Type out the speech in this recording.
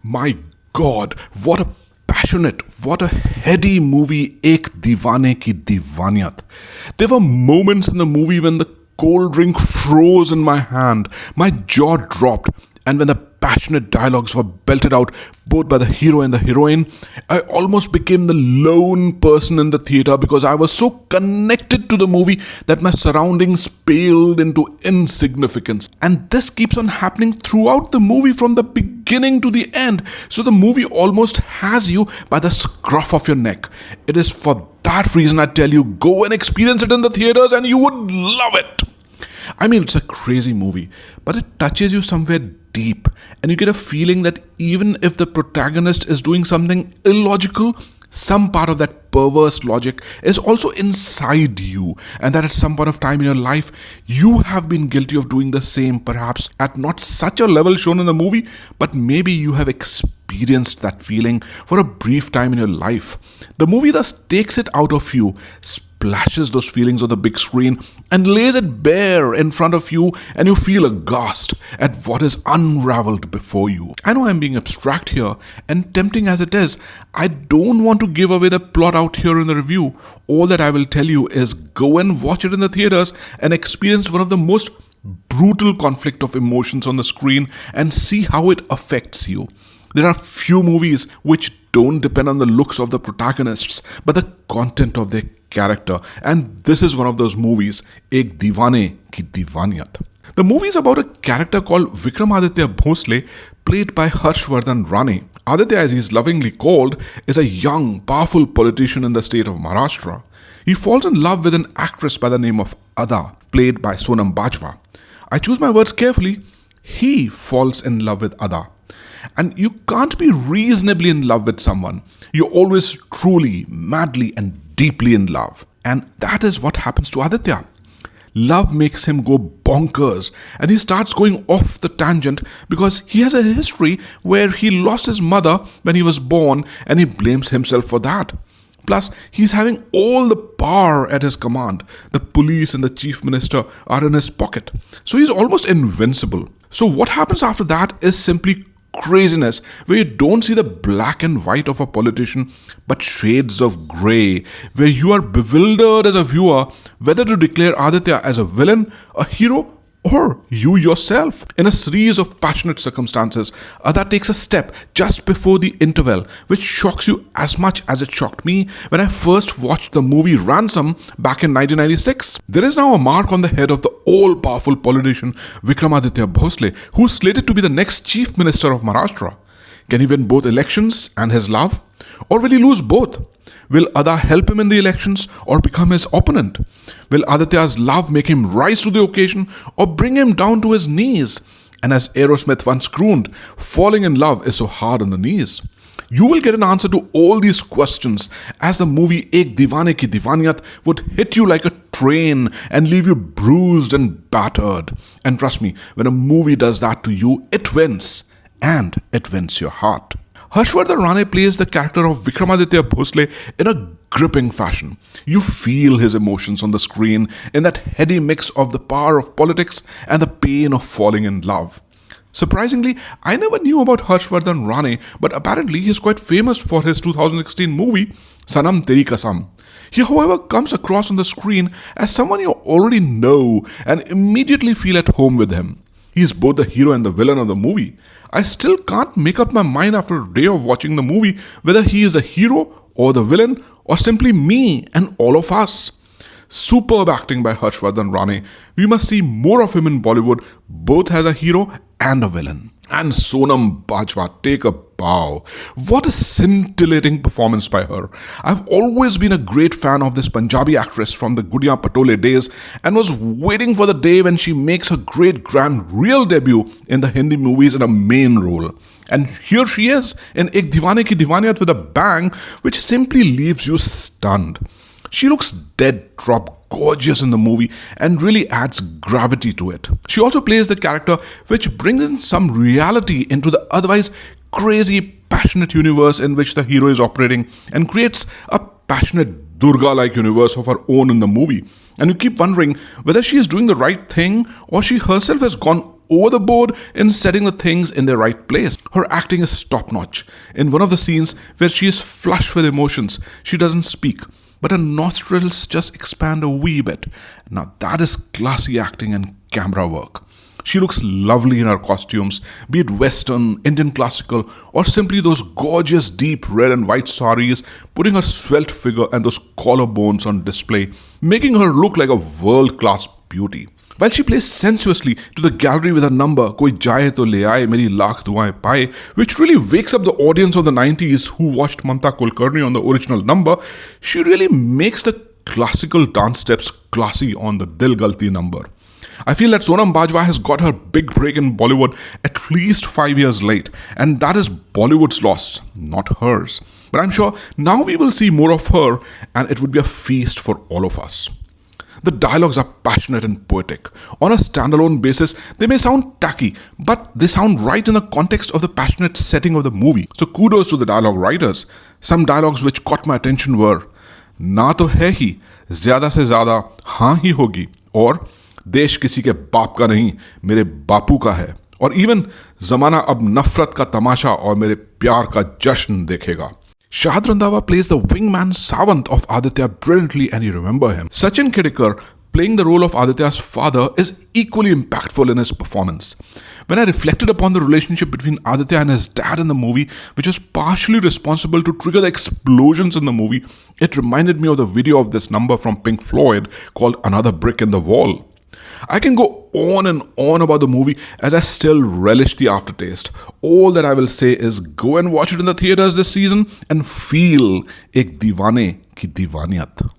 My God, what a passionate, what a heady movie Ek Deewane Ki Deewaniyat. There were moments in the movie when the cold drink froze in my hand, my jaw dropped, and when the passionate dialogues were belted out both by the hero and the heroine, I almost became the lone person in the theater because I was so connected to the movie that my surroundings paled into insignificance. And this keeps on happening throughout the movie from the beginning to the end. So the movie almost has you by the scruff of your neck. It is for that reason I tell you, go and experience it in the theaters and you would love it. I mean, it's a crazy movie, but it touches you somewhere deep, and you get a feeling that even if the protagonist is doing something illogical, some part of that perverse logic is also inside you, and that at some point of time in your life, you have been guilty of doing the same, perhaps at not such a level shown in the movie, but maybe you have experienced that feeling for a brief time in your life. The movie thus takes it out of you, splashes those feelings on the big screen and lays it bare in front of you, and you feel aghast at what is unraveled before you. I know I'm being abstract here, and tempting as it is, I don't want to give away the plot out here in the review. All that I will tell you is go and watch it in the theaters and experience one of the most brutal conflict of emotions on the screen and see how it affects you. There are few movies which don't depend on the looks of the protagonists, but the content of their character. And this is one of those movies, Ek Deewane Ki Deewaniyat. The movie is about a character called Vikramaditya Bhosle, played by Harshvardhan Rane. Aditya, as he is lovingly called, is a young, powerful politician in the state of Maharashtra. He falls in love with an actress by the name of Ada, played by Sonam Bajwa. I choose my words carefully. He falls in love with Ada. And you can't be reasonably in love with someone. You're always truly, madly, and deeply in love. And that is what happens to Aditya. Love makes him go bonkers, and he starts going off the tangent because he has a history where he lost his mother when he was born, and he blames himself for that. Plus, he's having all the power at his command. The police and the chief minister are in his pocket. So he's almost invincible. So what happens after that is simply craziness, where you don't see the black and white of a politician, but shades of grey, where you are bewildered as a viewer whether to declare Aditya as a villain, a hero, or you yourself. In a series of passionate circumstances, Ada takes a step just before the interval, which shocks you as much as it shocked me when I first watched the movie Ransom back in 1996. There is now a mark on the head of the all-powerful politician Vikramaditya Bhosle, who is slated to be the next chief minister of Maharashtra. Can he win both elections and his love? Or will he lose both? Will Ada help him in the elections or become his opponent? Will Aditya's love make him rise to the occasion or bring him down to his knees? And as Aerosmith once crooned, falling in love is so hard on the knees. You will get an answer to all these questions as the movie Ek Deewane Ki Deewaniyat would hit you like a train and leave you bruised and battered. And trust me, when a movie does that to you, it wins. And it wins your heart. Harshvardhan Rane plays the character of Vikramaditya Bhosle in a gripping fashion. You feel his emotions on the screen in that heady mix of the power of politics and the pain of falling in love. Surprisingly, I never knew about Harshvardhan Rane, but apparently he is quite famous for his 2016 movie Sanam Teri Kasam. He, however, comes across on the screen as someone you already know and immediately feel at home with him. He is both the hero and the villain of the movie. I still can't make up my mind after a day of watching the movie whether he is the hero or the villain or simply me and all of us. Superb acting by Harshvardhan Rane. We must see more of him in Bollywood, both as a hero and a villain. And Sonam Bajwa, take a bow. What a scintillating performance by her. I've always been a great fan of this Punjabi actress from the Gudiyan Patole days and was waiting for the day when she makes her great grand real debut in the Hindi movies in a main role. And here she is in Ek Deewane Ki Deewaniyat with a bang which simply leaves you stunned. She looks dead drop gorgeous in the movie and really adds gravity to it. She also plays the character which brings in some reality into the otherwise crazy, passionate universe in which the hero is operating and creates a passionate Durga-like universe of her own in the movie. And you keep wondering whether she is doing the right thing or she herself has gone over the board in setting the things in their right place. Her acting is top notch. In one of the scenes where she is flushed with emotions, she doesn't speak, but her nostrils just expand a wee bit. Now that is classy acting and camera work. She looks lovely in her costumes, be it Western, Indian classical, or simply those gorgeous deep red and white saris, putting her svelte figure and those collarbones on display, making her look like a world-class beauty. While she plays sensuously to the gallery with her number Koi Jaye To Le Aaye Meri Lakh Duaein Paaye, which really wakes up the audience of the 90s who watched Mamta Kulkarni on the original number, she really makes the classical dance steps classy on the Dil Galti number. I feel that Sonam Bajwa has got her big break in Bollywood at least 5 years late, and that is Bollywood's loss, not hers. But I'm sure now we will see more of her, and it would be a feast for all of us. The dialogues are passionate and poetic. On a standalone basis, they may sound tacky, but they sound right in the context of the passionate setting of the movie. So kudos to the dialogue writers. Some dialogues which caught my attention were, "Na to hai hi, zyada se zyada haan hi hogi," or "देश किसी के बाप का नहीं, मेरे बापू का है," और इवन "जमाना अब नफरत का तमाशा और मेरे प्यार का जश्न देखेगा." Shahad Randhawa plays the wingman Savant of Aditya brilliantly, and you remember him. Sachin Khedekar playing the role of Aditya's father is equally impactful in his performance. When I reflected upon the relationship between Aditya and his dad in the movie, which was partially responsible to trigger the explosions in the movie, it reminded me of the video of this number from Pink Floyd called Another Brick in the Wall. I can go on and on about the movie as I still relish the aftertaste. All that I will say is go and watch it in the theaters this season and feel ek Deewane ki Deewaniyat.